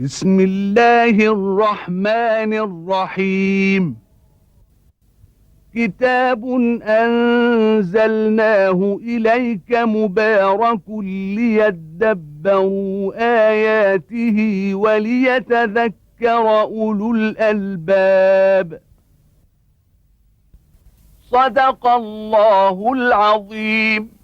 بسم الله الرحمن الرحيم. كتاب أنزلناه إليك مبارك ليدبروا آياته وليتذكر أولو الألباب. صدق الله العظيم.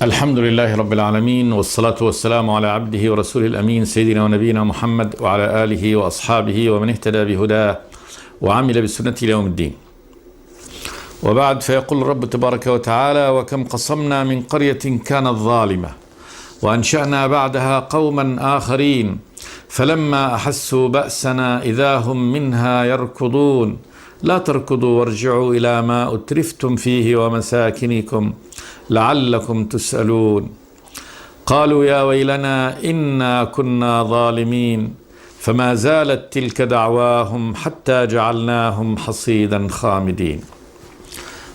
الحمد لله رب العالمين، والصلاة والسلام على عبده ورسوله الأمين سيدنا ونبينا محمد وعلى آله وأصحابه ومن اهتدى بهداه وعمل بسنته إلى يوم الدين. وبعد، فيقول الرب تبارك وتعالى: وكم قصمنا من قرية كانت ظالمة وأنشأنا بعدها قوما آخرين فلما أحسوا بأسنا إذا هم منها يركضون لا تركضوا وارجعوا إلى ما أترفتم فيه ومساكنكم لعلكم تسألون. قالوا يا ويلنا إنا كنا ظالمين فما زالت تلك دعواهم حتى جعلناهم حصيدا خامدين.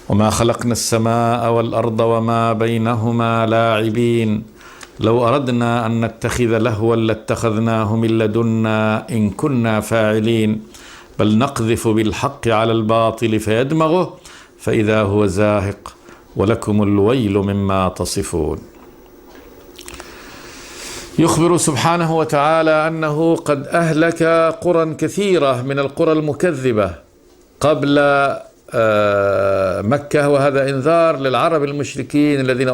وما خلقنا السماء والأرض وما بينهما لاعبين لو أردنا أن نتخذ لهوا لاتخذناه من لدنا إن كنا فاعلين بل نقذف بالحق على الباطل فيدمغه فإذا هو زاهق ولكم الويل مما تصفون. يخبر سبحانه وتعالى أنه قد أهلك قرى كثيرة من القرى المكذبة قبل مكة، وهذا إنذار للعرب المشركين الذين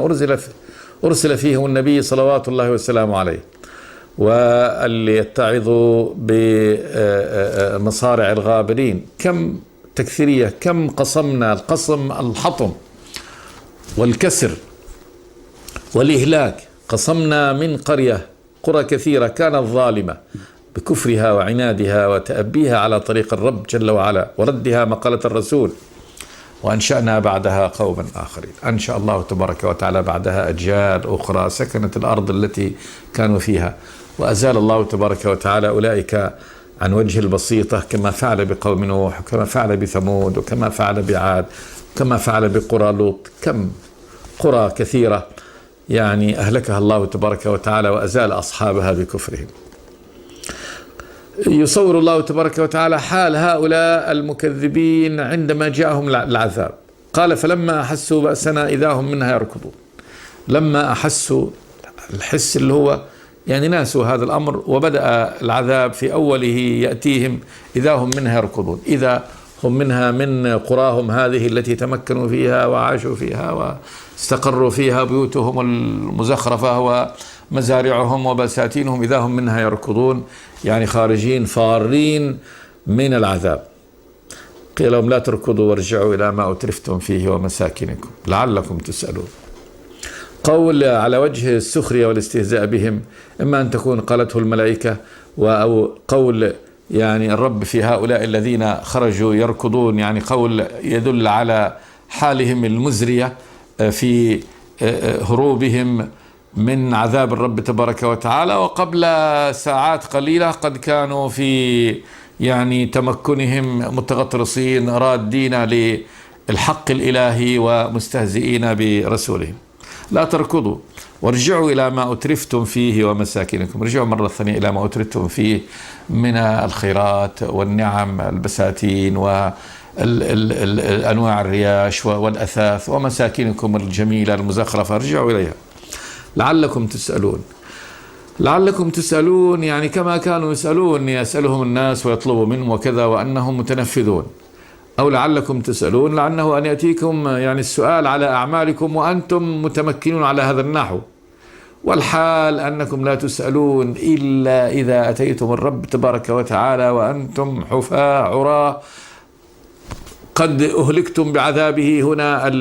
أرسل فيهم النبي صلوات الله وسلامه عليه، واللي يتعظوا بمصارع الغابرين. كم تكثيرية، كم قصمنا، القصم الحطم والكسر والإهلاك. قصمنا من قرى كثيرة كانت ظالمة بكفرها وعنادها وتأبيها على طريق الرب جل وعلا وردها مقالة الرسول، وأنشأنا بعدها قوما آخرين. أنشأ الله تبارك وتعالى بعدها أجيال أخرى سكنت الأرض التي كانوا فيها، وأزال الله تبارك وتعالى أولئك عن وجه البسيطة، كما فعل بقوم نوح وكما فعل بثمود وكما فعل بعاد كما فعل بقرى لوط. كم قرى كثيرة يعني أهلكها الله تبارك وتعالى وأزال أصحابها بكفرهم. يصور الله تبارك وتعالى حال هؤلاء المكذبين عندما جاءهم العذاب. قال: فلما أحسوا بأسنا إذا هم منها يركضون. لما أحسوا، الحس اللي هو يعني ناسوا هذا الأمر، وبدأ العذاب في أوله يأتيهم إذا هم منها يركضون. إذا هم منها، من قراهم هذه التي تمكنوا فيها وعاشوا فيها واستقروا فيها، بيوتهم المزخرفة ومزارعهم وبساتينهم، إذا هم منها يركضون، يعني خارجين فارين من العذاب. قيل لهم: لا تركضوا وارجعوا إلى ما أترفتم فيه ومساكنكم لعلكم تسألون. قول على وجه السخرية والاستهزاء بهم، إما أن تكون قالته الملائكة، أو قول يعني الرب في هؤلاء الذين خرجوا يركضون، يعني قول يدل على حالهم المزرية في هروبهم من عذاب الرب تبارك وتعالى. وقبل ساعات قليلة قد كانوا في يعني تمكنهم متغطرسين رادين للحق الإلهي ومستهزئين برسولهم. لا تركضوا وارجعوا إلى ما أترفتم فيه ومساكنكم. رجعوا مرة ثانية إلى ما أترفتم فيه من الخيرات والنعم، البساتين وأنواع الرياش والأثاث، ومساكنكم الجميلة المزخرفة. ارجعوا إليها لعلكم تسألون. لعلكم تسألون يعني كما كانوا يسألهم الناس ويطلبوا منهم وكذا، وأنهم متنفذون. أو لعلكم تسألون لأنه أن يأتيكم يعني السؤال على أعمالكم وأنتم متمكنون على هذا النحو، والحال أنكم لا تسألون إلا إذا أتيتم الرب تبارك وتعالى وأنتم حفاة عراة قد أهلكتم بعذابه هنا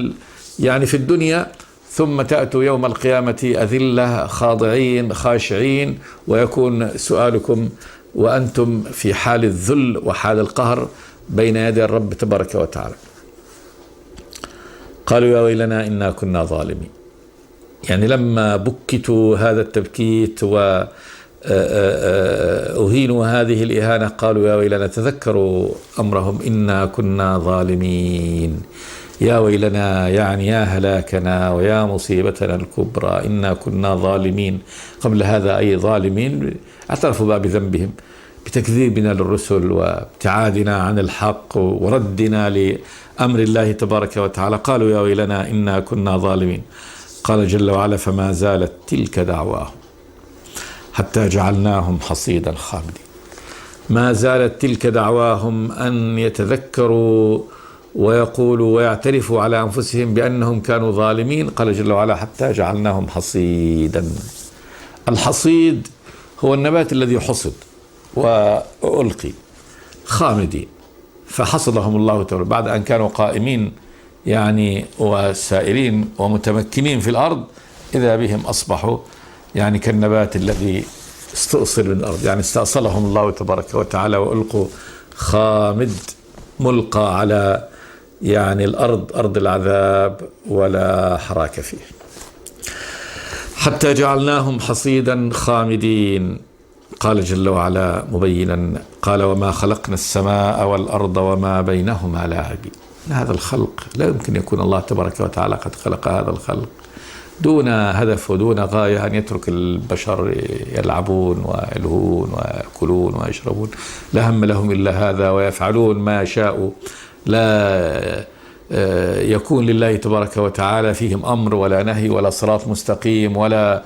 يعني في الدنيا، ثم تأتوا يوم القيامة أذلة خاضعين خاشعين، ويكون سؤالكم وأنتم في حال الذل وحال القهر بين يدي الرب تبارك وتعالى. قالوا يا ويلنا إنا كنا ظالمين. يعني لما بكتوا هذا التبكيت أهينوا هذه الإهانة قالوا يا ويلنا تذكروا أمرهم إنا كنا ظالمين. يا ويلنا يعني يا هلاكنا ويا مصيبتنا الكبرى إنا كنا ظالمين. قبل هذا أي ظالمين اعترفوا بقى بذنبهم بتكذيبنا للرسل وابتعادنا عن الحق وردنا لأمر الله تبارك وتعالى. قالوا يا ويلنا إنا كنا ظالمين. قال جل وعلا فما زالت تلك دعواهم حتى جعلناهم حصيدا خامدين. ما زالت تلك دعواهم أن يتذكروا ويقولوا ويعترفوا على أنفسهم بأنهم كانوا ظالمين. قال جل وعلا حتى جعلناهم حصيدا. الحصيد هو النبات الذي حصد وألقي خامدين، فحصدهم الله تعالى بعد أن كانوا قائمين يعني وسائرين ومتمكنين في الأرض، إذا بهم أصبحوا يعني كالنبات الذي استأصل من الأرض، يعني استأصلهم الله تبارك وتعالى وألقوا خامد ملقى على يعني الأرض، أرض العذاب ولا حراك فيه. حتى جعلناهم حصيدا خامدين. قال جل وعلا مبينا قال وما خلقنا السماء والأرض وما بينهما لاعبين. هذا الخلق لا يمكن يكون الله تبارك وتعالى قد خلق هذا الخلق دون هدف ودون غاية، أن يترك البشر يلعبون ويلهون ويأكلون ويشربون، لا هم لهم إلا هذا، ويفعلون ما شاءوا، لا يكون لله تبارك وتعالى فيهم أمر ولا نهي ولا صراط مستقيم ولا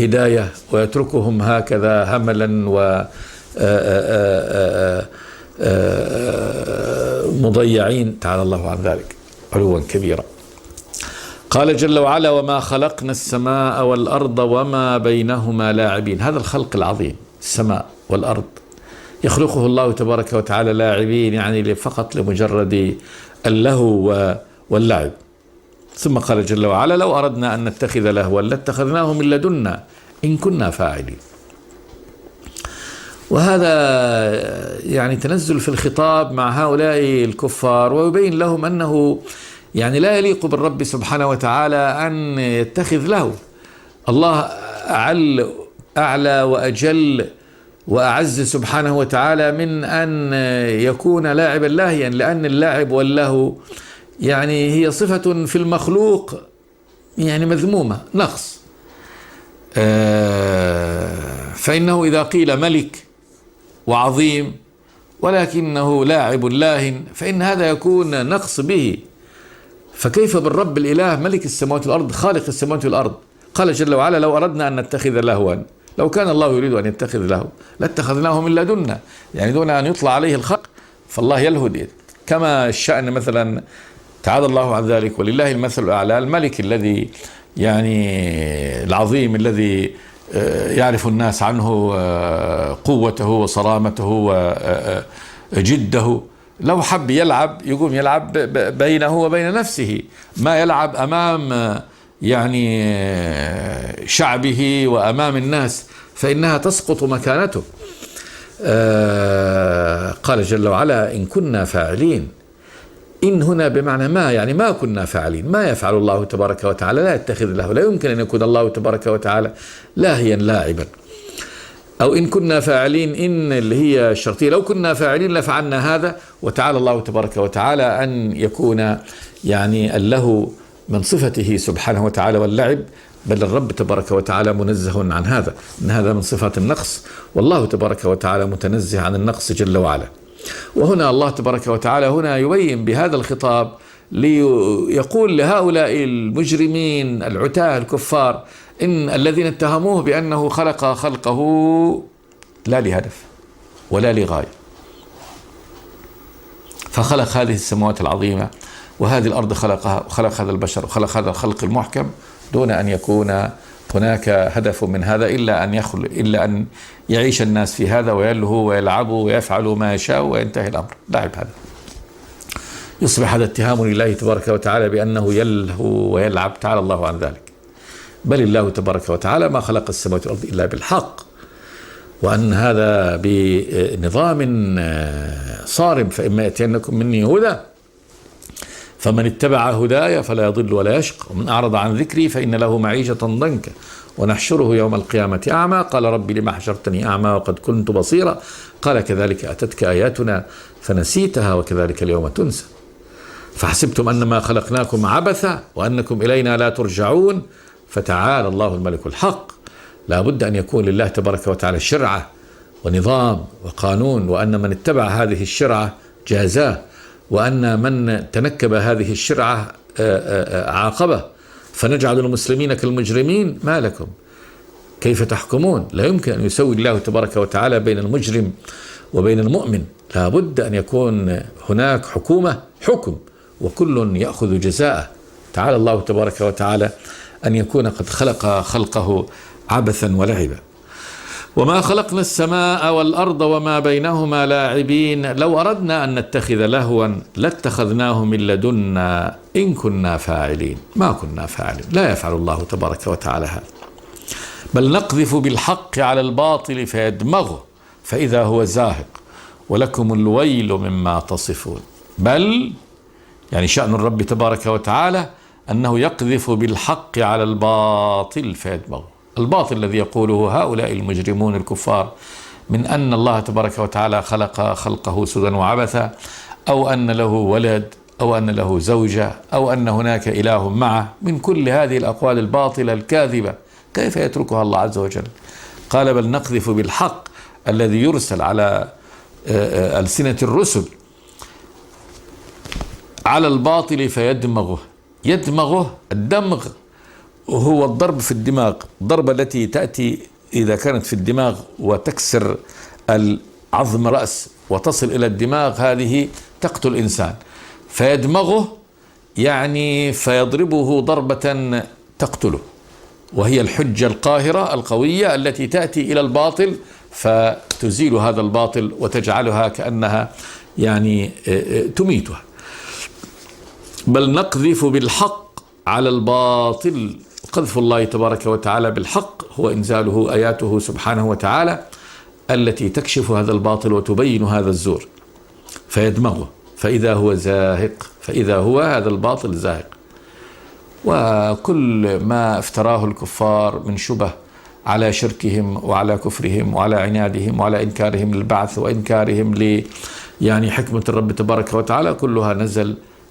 هداية، ويتركهم هكذا هملا ومضيعين تعالى الله عن ذلك علوا كبيرا. قال جل وعلا وما خلقنا السماء والأرض وما بينهما لاعبين. هذا الخلق العظيم، السماء والأرض يخلقه الله تبارك وتعالى لاعبين، يعني فقط لمجرد اللهو واللعب. ثم قال جل وعلا لو أردنا أن نتخذ لهوا لاتخذناه من لدنا إن كنا فاعلين. وهذا يعني تنزل في الخطاب مع هؤلاء الكفار، ويبين لهم أنه يعني لا يليق بالرب سبحانه وتعالى أن يتخذ له. الله أعلى وأجل وأعز سبحانه وتعالى من أن يكون لاعبا لاهيا، لأن اللاعب واللهو يعني هي صفة في المخلوق يعني مذمومة، نقص. فإنه إذا قيل ملك وعظيم ولكنه لاعب لاهٍ فإن هذا يكون نقص به. فكيف بالرب الإله ملك السماوات والأرض خالق السماوات والأرض؟ قال جل وعلا لو أردنا أن نتخذ لهوا، لو كان الله يريد أن يتخذ له لاتخذناه من لدنا، يعني دون أن يطلع عليه الخلق. فالله يلهد كما الشأن مثلا تعالى الله عن ذلك ولله المثل الأعلى، الملك الذي يعني العظيم الذي يعرف الناس عنه قوته وصرامته وجده، لو حب يلعب يقوم يلعب بينه وبين نفسه، ما يلعب أمام يعني شعبه وأمام الناس، فإنها تسقط مكانته. قال جل وعلا إن كنا فاعلين. إن هنا بمعنى ما، يعني ما كنا فاعلين، ما يفعل الله تبارك وتعالى، لا يتخذ له، لا يمكن أن يكون الله تبارك وتعالى لاهيا لاعبا. أو إن كنا فاعلين، إن اللي هي الشرطية، لو كنا فاعلين لفعلنا هذا. وتعالى الله تبارك وتعالى أن يكون يعني اللهو من صفته سبحانه وتعالى واللعب، بل الرب تبارك وتعالى منزه عن هذا، إن هذا من صفات النقص، والله تبارك وتعالى متنزه عن النقص جل وعلا. وهنا الله تبارك وتعالى هنا يبين بهذا الخطاب ليقول لهؤلاء المجرمين العتاة الكفار إن الذين اتهموه بأنه خلق خلقه لا لهدف ولا لغاية، فخلق هذه السماوات العظيمة وهذه الأرض خلقها، وخلق هذا البشر وخلق هذا الخلق المحكم دون أن يكون هناك هدف من هذا إلا أن يعيش الناس في هذا ويلهوا ويلعبوا ويفعلوا ما يشاءوا وينتهي الأمر. لعب هذا، يصبح هذا اتهام لله تبارك وتعالى بأنه يلهو ويلعب، تعالى الله عن ذلك. بل الله تبارك وتعالى ما خلق السماوات والأرض إلا بالحق، وأن هذا بنظام صارم، فإما يأتينكم مني هدى فمن اتبع هداي فلا يضل ولا يشقى ومن أعرض عن ذكري فإن له معيشة ضنكا ونحشره يوم القيامة أعمى قال رب لما حشرتني أعمى وقد كنت بصيرا قال كذلك أتتك آياتنا فنسيتها وكذلك اليوم تنسى فحسبتم أنما خلقناكم عبثا وأنكم إلينا لا ترجعون فتعالى الله الملك الحق. لا بد أن يكون لله تبارك وتعالى شرعة ونظام وقانون، وأن من اتبع هذه الشرعة جازاه، وأن من تنكب هذه الشرعة عاقبه. فنجعل المسلمين كالمجرمين؟ ما لكم كيف تحكمون؟ لا يمكن أن يسوي الله تبارك وتعالى بين المجرم وبين المؤمن. لا بد أن يكون هناك حكم وكل يأخذ جزاءه. تعالى الله تبارك وتعالى أن يكون قد خلق خلقه عبثا ولعبا. وما خلقنا السماء والأرض وما بينهما لاعبين لو أردنا أن نتخذ لهوا لاتخذناه من لدنا إن كنا فاعلين. ما كنا فاعلين، لا يفعل الله تبارك وتعالى هذا. بل نقذف بالحق على الباطل فيدمغه فإذا هو زاهق ولكم الويل مما تصفون. بل يعني شأن الرب تبارك وتعالى أنه يقذف بالحق على الباطل فيدمغه. الباطل الذي يقوله هؤلاء المجرمون الكفار من أن الله تبارك وتعالى خلق خلقه سدى وعبثا، أو أن له ولد، أو أن له زوجة، أو أن هناك إله معه، من كل هذه الأقوال الباطلة الكاذبة كيف يتركها الله عز وجل؟ قال بل نقذف بالحق الذي يرسل على ألسنة الرسل على الباطل فيدمغه. يدمغه، الدمغ هو الضرب في الدماغ، الضربة التي تأتي إذا كانت في الدماغ وتكسر العظم رأس وتصل إلى الدماغ، هذه تقتل الإنسان. فيدمغه يعني فيضربه ضربة تقتله، وهي الحجة القاهرة القوية التي تأتي إلى الباطل فتزيل هذا الباطل وتجعلها كأنها يعني تميتها. بل نقذف بالحق على الباطل. قذف الله تبارك وتعالى بالحق هو إنزاله آياته سبحانه وتعالى التي تكشف هذا الباطل وتبين هذا الزور فيدمغه فإذا هو زاهق، فإذا هو هذا الباطل زاهق. وكل ما افتراه الكفار من شبه على شركهم وعلى كفرهم وعلى عنادهم وعلى إنكارهم للبعث وإنكارهم يعني حكمة الرب تبارك وتعالى كلها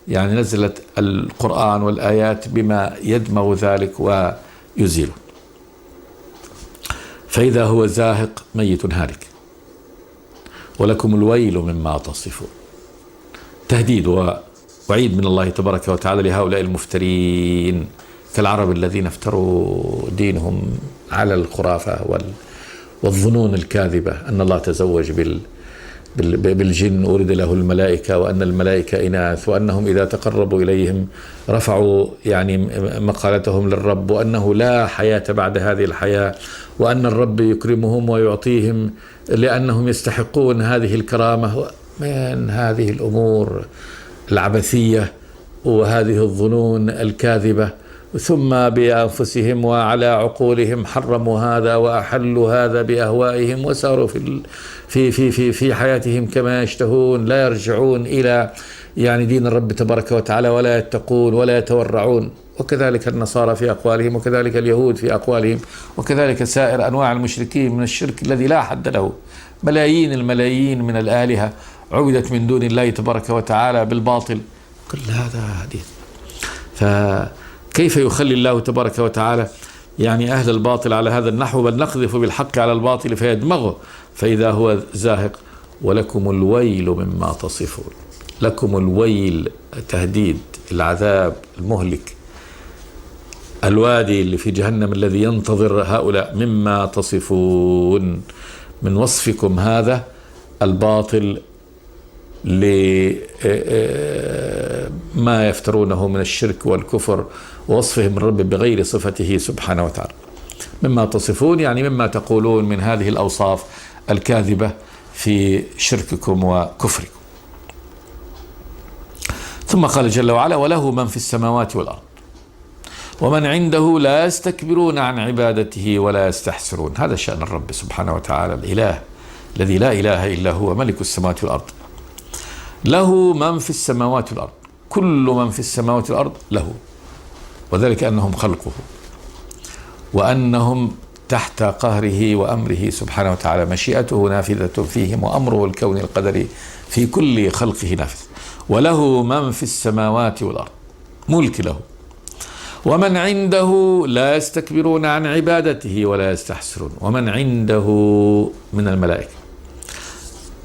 نزلت القرآن والآيات بما يدمغ ذلك ويزيله. فإذا هو زاهق ميت هالك ولكم الويل مما تصفون. تهديد وعيد من الله تبارك وتعالى لهؤلاء المفترين كالعرب الذين افتروا دينهم على الخرافة والظنون الكاذبة أن الله تزوج بالجن ورد له الملائكة، وأن الملائكة إناث، وأنهم إذا تقربوا إليهم رفعوا يعني مقالتهم للرب، وأنه لا حياة بعد هذه الحياة، وأن الرب يكرمهم ويعطيهم لأنهم يستحقون هذه الكرامة. من هذه الأمور العبثية وهذه الظنون الكاذبة، ثم بأنفسهم وعلى عقولهم حرموا هذا وأحلوا هذا بأهوائهم وساروا في حياتهم كما يشتهون، لا يرجعون إلى يعني دين الرب تبارك وتعالى ولا يتقون ولا يتورعون. وكذلك النصارى في أقوالهم، وكذلك اليهود في أقوالهم، وكذلك سائر أنواع المشركين من الشرك الذي لا حد له. ملايين الملايين من الآلهة عبدت من دون الله تبارك وتعالى بالباطل. كل هذا حديث. فكيف يخلي الله تبارك وتعالى يعني أهل الباطل على هذا النحو؟ بل نقذف بالحق على الباطل فيدمغه فإذا هو زاهق ولكم الويل مما تصفون. لكم الويل، تهديد، العذاب المهلك، الوادي اللي في جهنم الذي ينتظر هؤلاء مما تصفون، من وصفكم هذا الباطل لما يفترونه من الشرك والكفر ووصفهم الرب بغير صفته سبحانه وتعالى. مما تصفون يعني مما تقولون من هذه الأوصاف الكاذبة في شرككم وكفركم. ثم قال جل وعلا وله من في السماوات والأرض ومن عنده لا يستكبرون عن عبادته ولا يستحسرون. هذا شأن الرب سبحانه وتعالى، الإله الذي لا إله إلا هو ملك السماوات والأرض. له من في السماوات والأرض، كل من في السماوات والأرض له، وذلك أنهم خلقه، وأنهم تحت قهره وأمره سبحانه وتعالى، مشيئته نافذة فيهم وأمره الكون القدري في كل خلقه نافذ. وله من في السماوات والأرض، ملك له، ومن عنده لا يستكبرون عن عبادته ولا يستحسرون. ومن عنده من الملائكة،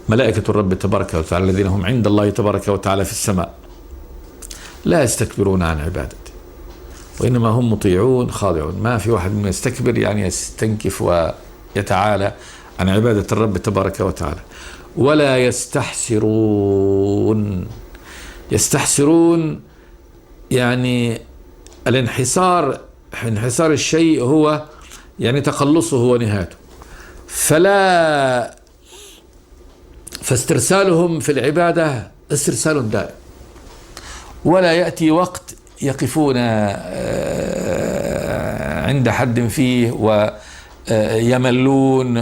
ملائكة الرب تبارك وتعالى الذين هم عند الله تبارك وتعالى في السماء، لا يستكبرون عن عبادته وإنما هم مطيعون خاضعون. ما في واحد منهم يستكبر، يعني يستنكف ويتعالى عن عبادة الرب تبارك وتعالى. ولا يستحسرون، يستحسرون يعني الانحسار، انحسار الشيء هو يعني تقلصه ونهايته. فاسترسالهم في العبادة استرسال دائم، ولا يأتي وقت يقفون عند حد فيه ويملون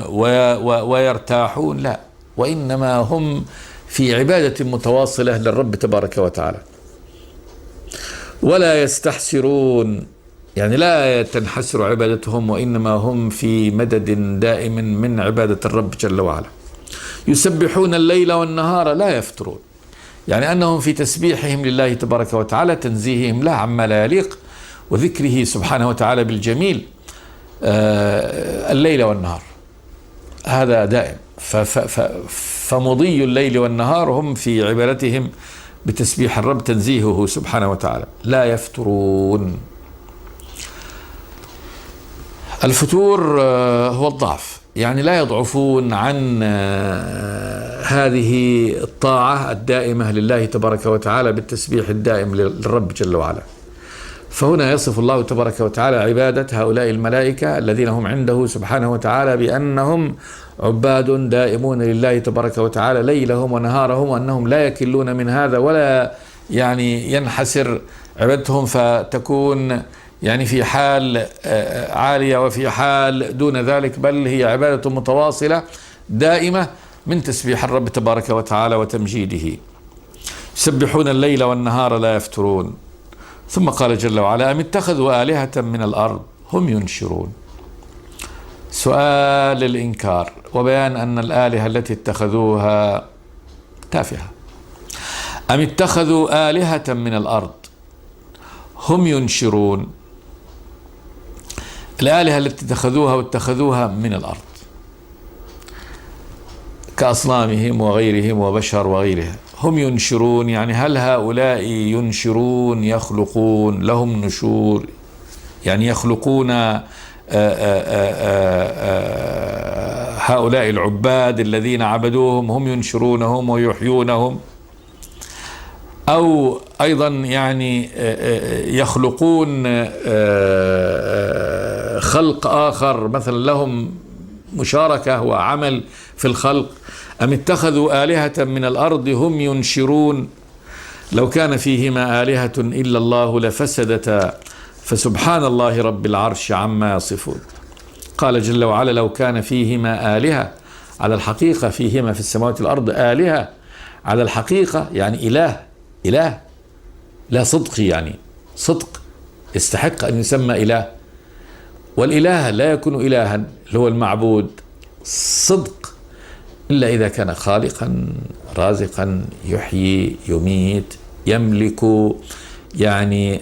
ويرتاحون، لا، وإنما هم في عبادة متواصلة للرب تبارك وتعالى. ولا يستحسرون يعني لا تنحسر عبادتهم، وإنما هم في مدد دائم من عبادة الرب جل وعلا. يسبحون الليل والنهار لا يفترون، يعني أنهم في تسبيحهم لله تبارك وتعالى، تنزيههم له عما لا يليق، وذكره سبحانه وتعالى بالجميل الليل والنهار، هذا دائم. فمضي الليل والنهار هم في عبادتهم بتسبيح الرب، تنزيهه سبحانه وتعالى، لا يفترون. الفتور هو الضعف، يعني لا يضعفون عن هذه الطاعة الدائمة لله تبارك وتعالى بالتسبيح الدائم للرب جل وعلا. فهنا يصف الله تبارك وتعالى عبادة هؤلاء الملائكة الذين هم عنده سبحانه وتعالى بأنهم عباد دائمون لله تبارك وتعالى ليلهم ونهارهم، وأنهم لا يكلون من هذا ولا يعني ينحسر عبادتهم فتكون يعني في حال عالية وفي حال دون ذلك، بل هي عبادة متواصلة دائمة من تسبيح الرب تبارك وتعالى وتمجيده. يسبحون الليل والنهار لا يفترون. ثم قال جل وعلا: أم اتخذوا آلهة من الأرض هم ينشرون. سؤال الإنكار وبيان أن الآلهة التي اتخذوها تافهة. أم اتخذوا آلهة من الأرض هم ينشرون، الآلهة التي اتخذوها من الأرض كأصنامهم وغيرهم وبشر وغيرها، هم ينشرون، يعني هل هؤلاء ينشرون يخلقون لهم نشور، يعني يخلقون هؤلاء العباد الذين عبدوهم هم ينشرونهم ويحيونهم، أو أيضا يعني يخلقون خلق آخر مثلا لهم مشاركة وعمل في الخلق. أم اتخذوا آلهة من الأرض هم ينشرون، لو كان فيهما آلهة إلا الله لفسدتا فسبحان الله رب العرش عما يصفون. قال جل وعلا: لو كان فيهما آلهة، على الحقيقة فيهما في السماوات والأرض آلهة على الحقيقة، يعني إله لا صدق، يعني صدق يستحق أن يسمى إله، والإله لا يكون إلها اللي هو المعبود صدق إلا إذا كان خالقا رازقا يحيي يميت يملك، يعني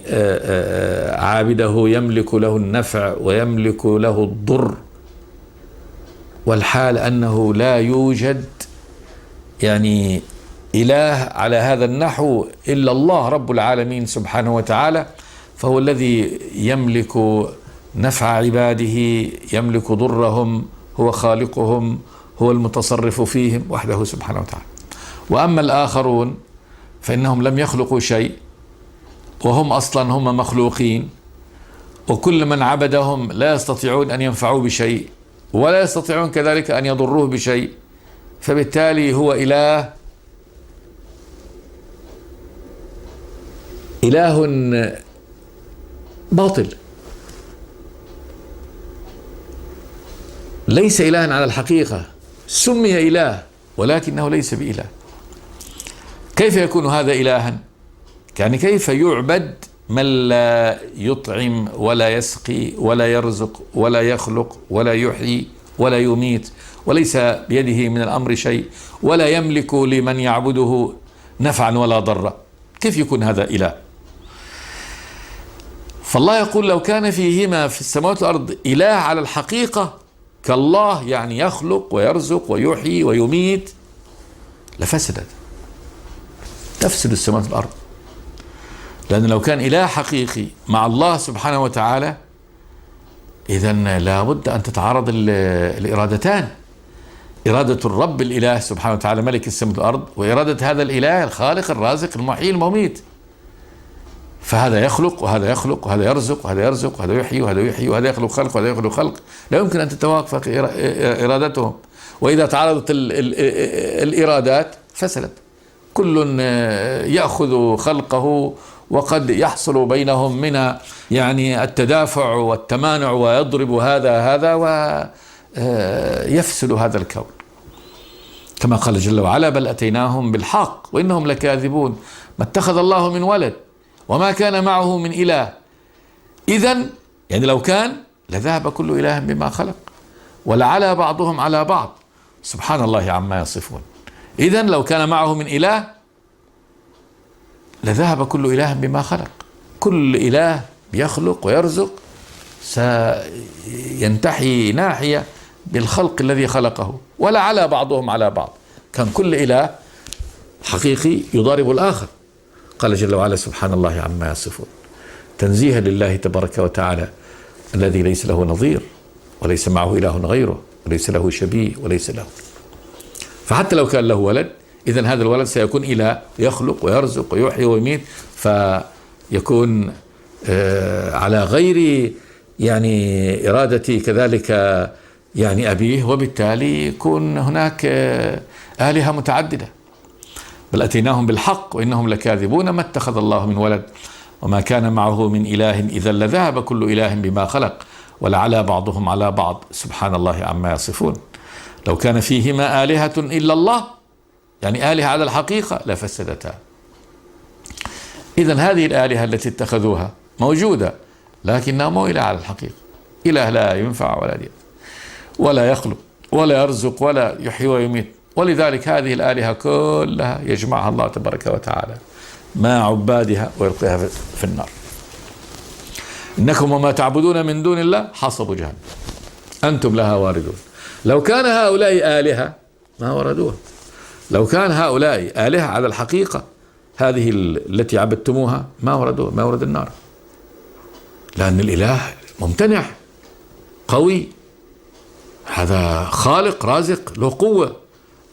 عابده يملك له النفع ويملك له الضر، والحال أنه لا يوجد يعني إله على هذا النحو إلا الله رب العالمين سبحانه وتعالى، فهو الذي يملك نفع عباده يملك ضرهم، هو خالقهم، هو المتصرف فيهم وحده سبحانه وتعالى. وأما الآخرون فإنهم لم يخلقوا شيء، وهم أصلا هم مخلوقين، وكل من عبدهم لا يستطيعون أن ينفعوا بشيء ولا يستطيعون كذلك أن يضروه بشيء، فبالتالي هو إله باطل، ليس إلها على الحقيقة، سمي إله ولكنه ليس بإله. كيف يكون هذا إلها؟ يعني كيف يعبد من لا يطعم ولا يسقي ولا يرزق ولا يخلق ولا يحيي ولا يميت، وليس بيده من الأمر شيء، ولا يملك لمن يعبده نفعا ولا ضرا؟ كيف يكون هذا إله؟ فالله يقول لو كان فيهما في السماوات والأرض إله على الحقيقة كالله، يعني يخلق ويرزق ويحيي ويميت، لفسدت، تفسد السماوات والأرض. لأن لو كان إله حقيقي مع الله سبحانه وتعالى، إذن لابد أن تتعارض الإرادتان، إرادة الرب الإله سبحانه وتعالى ملك السماوات والأرض، وإرادة هذا الإله الخالق الرازق المحيي المميت. فهذا يخلق وهذا يخلق وهذا يرزق وهذا يرزق وهذا يحيي وهذا يحيي وهذا يخلق خلق وهذا يخلق خلق، لا يمكن أن تتوافق إرادتهم. وإذا تعارضت الإرادات فسدت، كل يأخذ خلقه، وقد يحصل بينهم من يعني التدافع والتمانع، ويضرب هذا ويفسد هذا الكون. كما قال جل وعلا: بل أتيناهم بالحق وإنهم لكاذبون ما اتخذ الله من ولد وما كان معه من إله. إذن يعني لو كان لذهب كل إله بما خلق ولعلى بعضهم على بعض، سبحان الله عما يصفون. إذن لو كان معه من إله لذهب كل إله بما خلق. كل إله بيخلق ويرزق سينتحي ناحية بالخلق الذي خلقه، ولعلى بعضهم على بعض. كان كل إله حقيقي يضارب الآخر. قال جل وعلا: سبحان الله عما يصفون، تنزيها لله تبارك وتعالى الذي ليس له نظير وليس معه إله غيره وليس له شبيه وليس له. فحتى لو كان له ولد، إذن هذا الولد سيكون إله يخلق ويرزق ويحيي ويميت، فيكون على غير يعني إرادة كذلك يعني أبيه، وبالتالي يكون هناك آلهة متعددة. بل أتيناهم بالحق وإنهم لكاذبون ما اتخذ الله من ولد وما كان معه من إله إذا لذهب كل إله بما خلق ولعلى بعضهم على بعض، سبحان الله عما يصفون. لو كان فيهما آلهة إلا الله، يعني آلهة على الحقيقة، لفسدتا. إذن هذه الآلهة التي اتخذوها موجودة، لكنها مو إله على الحقيقة. إله لا ينفع ولا يضر ولا يخلق ولا يرزق ولا يحيي ويميت. ولذلك هذه الآلهة كلها يجمعها الله تبارك وتعالى مع عبادها ويلقيها في النار. إنكم وما تعبدون من دون الله حصب جهنم أنتم لها واردون. لو كان هؤلاء آلهة ما وردوها. لو كان هؤلاء آلهة على الحقيقة، هذه التي عبدتموها، ما وردوها، ما ورد النار. لأن الإله ممتنع قوي، هذا خالق رازق له قوة.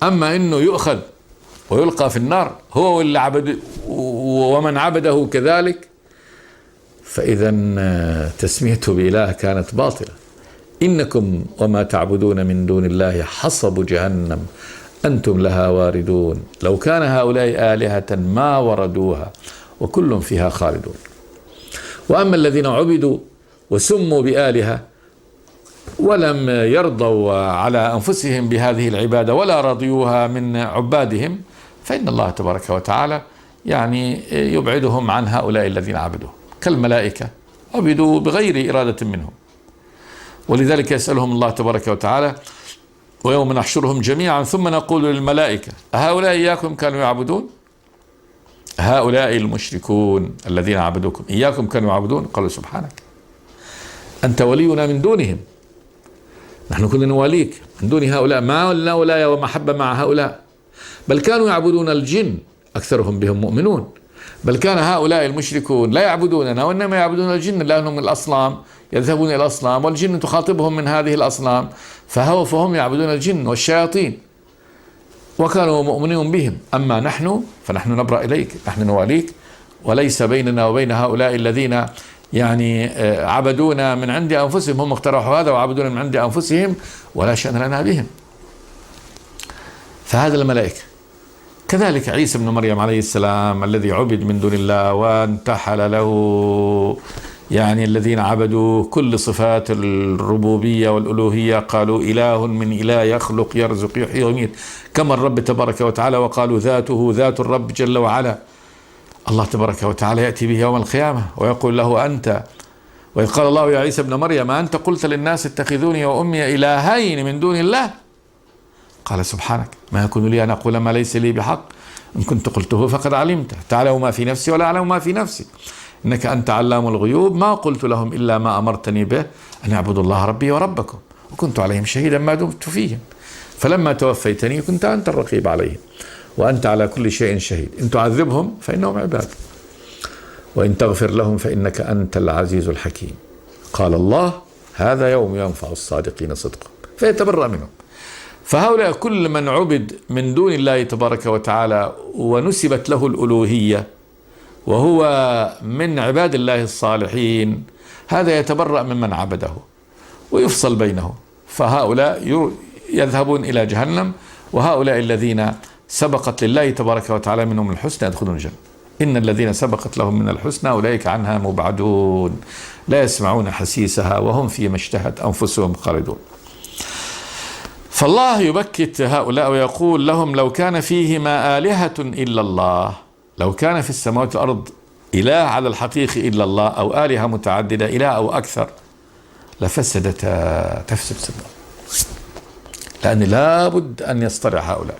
أما إنه يؤخذ ويلقى في النار هو واللي عبد ومن عبده كذلك، فإذا تسميته بإله كانت باطلة. إنكم وما تعبدون من دون الله حصب جهنم أنتم لها واردون. لو كان هؤلاء آلهة ما وردوها وكل فيها خالدون. وأما الذين عبدوا وسموا بآلهة ولم يرضوا على أنفسهم بهذه العبادة ولا رضيوها من عبادهم، فإن الله تبارك وتعالى يعني يبعدهم عن هؤلاء الذين عبدوه. كالملائكة عبدوا بغير إرادة منهم، ولذلك يسألهم الله تبارك وتعالى: ويوم نحشرهم جميعا ثم نقول للملائكة أهؤلاء إياكم كانوا يعبدون؟ هؤلاء المشركون الذين عبدوكم إياكم كانوا يعبدون؟ قالوا: سبحانك أنت ولينا من دونهم، نحن كنا نواليك من دون هؤلاء، ما ولنا ولاية ومحبة مع هؤلاء، بل كانوا يعبدون الجن أكثرهم بهم مؤمنون. بل كان هؤلاء المشركون لا يعبدوننا وإنما يعبدون الجن، لأنهم الأصنام يذهبون إلى الأصنام والجن تخاطبهم من هذه الأصنام، فهم يعبدون الجن والشياطين وكانوا مؤمنين بهم. أما نحن فنحن نبرأ إليك، نحن نواليك، وليس بيننا وبين هؤلاء الذين يعني عبدونا من عند أنفسهم، هم اقترحوا هذا وعبدونا من عند أنفسهم ولا شأن لنا بهم. فهذا الملائكة. كذلك عيسى بن مريم عليه السلام الذي عبد من دون الله وانتحل له يعني الذين عبدوا كل صفات الربوبية والألوهية، قالوا إله من إله يخلق يرزق يحيي ويميت كما الرب تبارك وتعالى، وقالوا ذاته ذات الرب جل وعلا. الله تبارك وتعالى يأتي به يوم القيامة ويقول له أنت، وإذ قال الله يا عيسى ابن مريم أنت قلت للناس اتخذوني وأمي إلهين من دون الله، قال سبحانك ما يكون لي أن أقول ما ليس لي بحق، إن كنت قلته فقد علمته، تعلم ما في نفسي ولا أعلم ما في نفسي، إنك أنت علام الغيوب، ما قلت لهم إلا ما أمرتني به أن يعبدوا الله ربي وربكم، وكنت عليهم شهيدا ما دمت فيهم، فلما توفيتني كنت أنت الرقيب عليهم، وأنت على كل شيء شهيد، إن تعذبهم فإنهم عباد، وإن تغفر لهم فإنك أنت العزيز الحكيم. قال الله هذا يوم ينفع الصادقين صدقهم، فيتبرأ منهم. فهؤلاء كل من عبد من دون الله تبارك وتعالى ونسبت له الألوهية وهو من عباد الله الصالحين، هذا يتبرأ ممن عبده ويفصل بينه، فهؤلاء يذهبون إلى جهنم، وهؤلاء الذين سبقت لله تبارك وتعالى منهم الحسنى يدخلون الجنة. إن الذين سبقت لهم من الحسنى أولئك عنها مبعدون لا يسمعون حسيسها وهم فيما اشتهت أنفسهم خالدون. فالله يبكت هؤلاء ويقول لهم لو كان فيهما آلهة إلا الله، لو كان في السماوات والأرض إله على الحقيقة إلا الله أو آلهة متعددة إله أو أكثر لفسدتا، تفسد سبب، لأن لابد أن يصطرع هؤلاء،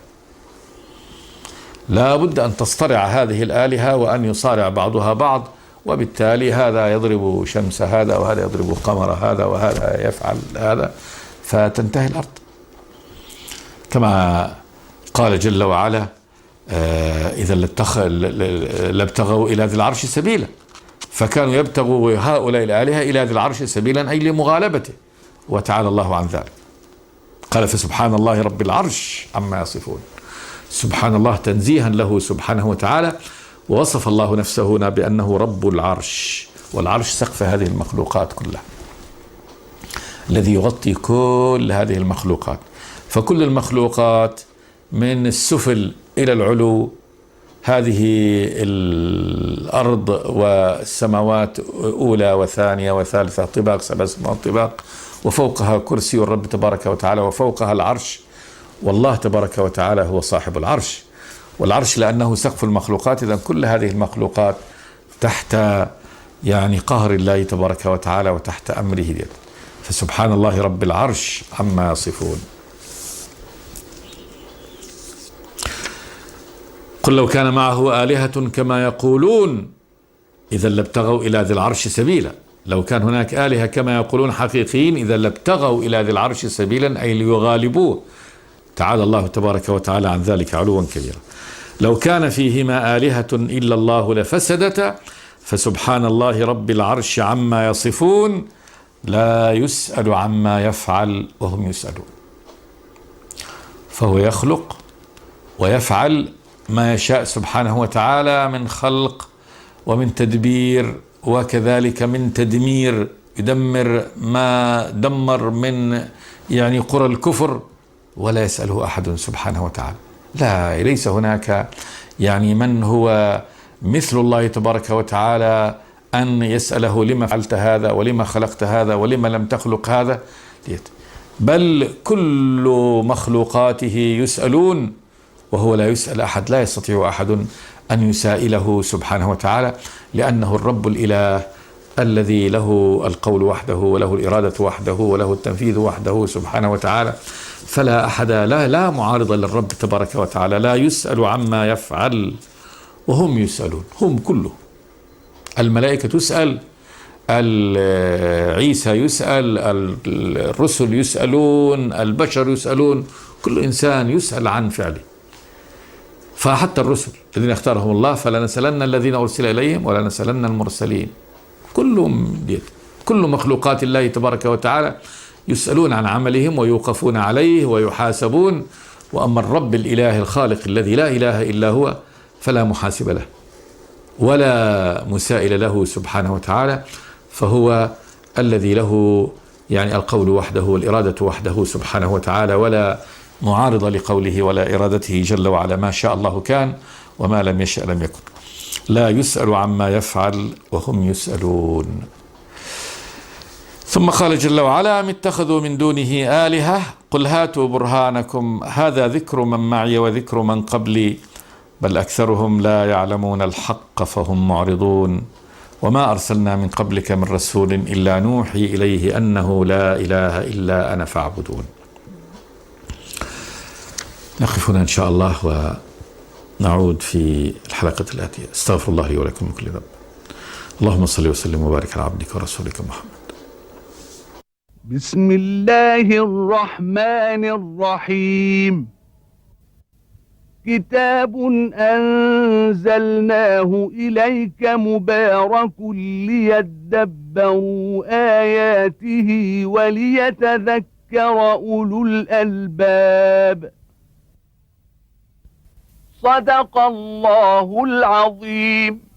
لابد أن تصطرع هذه الآلهة وأن يصارع بعضها بعض، وبالتالي هذا يضرب شمس هذا وهذا يضرب قمر هذا وهذا يفعل هذا، فتنتهي الأرض. كما قال جل وعلا إذا لابتغوا إلى ذي العرش سبيلا، فكانوا يبتغوا هؤلاء الآلهة إلى ذي العرش سبيلا أي لمغالبته، وتعالى الله عن ذلك. قال فسبحان الله رب العرش عما يصفون، سبحان الله تنزيها له سبحانه وتعالى، ووصف الله نفسه هنا بأنه رب العرش، والعرش سقف هذه المخلوقات كلها الذي يغطي كل هذه المخلوقات، فكل المخلوقات من السفل إلى العلو، هذه الأرض والسماوات أولى وثانية وثالثة طباق، 7 سماوات طباق، وفوقها كرسي الرب تبارك وتعالى، وفوقها العرش، والله تبارك وتعالى هو صاحب العرش، والعرش لأنه سقف المخلوقات، إذن كل هذه المخلوقات تحت يعني قهر الله تبارك وتعالى وتحت أمره، فسبحان الله رب العرش عما يصفون. قل لو كان معه آلهة كما يقولون إذا لابتغوا إلى ذي العرش سبيلا، لو كان هناك آلهة كما يقولون حقيقيين إذا لابتغوا إلى ذي العرش سبيلا أي ليغالبوه، تعالى الله تبارك وتعالى عن ذلك علوا كبيرا. لو كان فيهما آلهة إلا الله لفسدتا، فسبحان الله رب العرش عما يصفون، لا يسأل عما يفعل وهم يسألون. فهو يخلق ويفعل ما يشاء سبحانه وتعالى من خلق ومن تدبير، وكذلك من تدمير، يدمر ما دمر من يعني قرى الكفر، ولا يسأله أحد سبحانه وتعالى. لا، ليس هناك يعني من هو مثل الله تبارك وتعالى أن يسأله لما فعلت هذا ولما خلقت هذا ولما لم تخلق هذا، بل كل مخلوقاته يسألون وهو لا يسأل أحد، لا يستطيع أحد أن يسائله سبحانه وتعالى، لأنه الرب الإله الذي له القول وحده وله الإرادة وحده وله التنفيذ وحده سبحانه وتعالى، فلا أحد لا معارض للرب تبارك وتعالى، لا يسأل عما يفعل وهم يسألون، هم كله، الملائكة تسأل، عيسى يسأل، الرسل يسألون، البشر يسألون، كل إنسان يسأل عن فعله. فحتى الرسل الذين اختارهم الله فلنسألن الذين أرسل إليهم ولنسألن المرسلين، كلهم كل مخلوقات الله تبارك وتعالى يسألون عن عملهم ويوقفون عليه ويحاسبون. وأما الرب الإله الخالق الذي لا إله إلا هو فلا محاسب له ولا مسائل له سبحانه وتعالى، فهو الذي له يعني القول وحده والإرادة وحده سبحانه وتعالى، ولا معارض لقوله ولا إرادته جل وعلا، ما شاء الله كان وما لم يشأ لم يكن. لا يسأل عما يفعل وهم يسألون. ثم قال جل وعلا أم اتخذوا من دونه آلهة قل هاتوا برهانكم هذا ذكر من معي وذكر من قبلي بل أكثرهم لا يعلمون الحق فهم معرضون وما أرسلنا من قبلك من رسول إلا نوحي إليه أنه لا إله إلا أنا فاعبدون. نقف هنا إن شاء الله ونعود في الحلقة الآتية. استغفر الله لي ولكم من كل ذنب. اللهم صل وسلم وبارك على عبدك ورسولك محمد. بسم الله الرحمن الرحيم. كتاب أنزلناه إليك مبارك ليدبروا آياته وليتذكر أولو الألباب. صدق الله العظيم.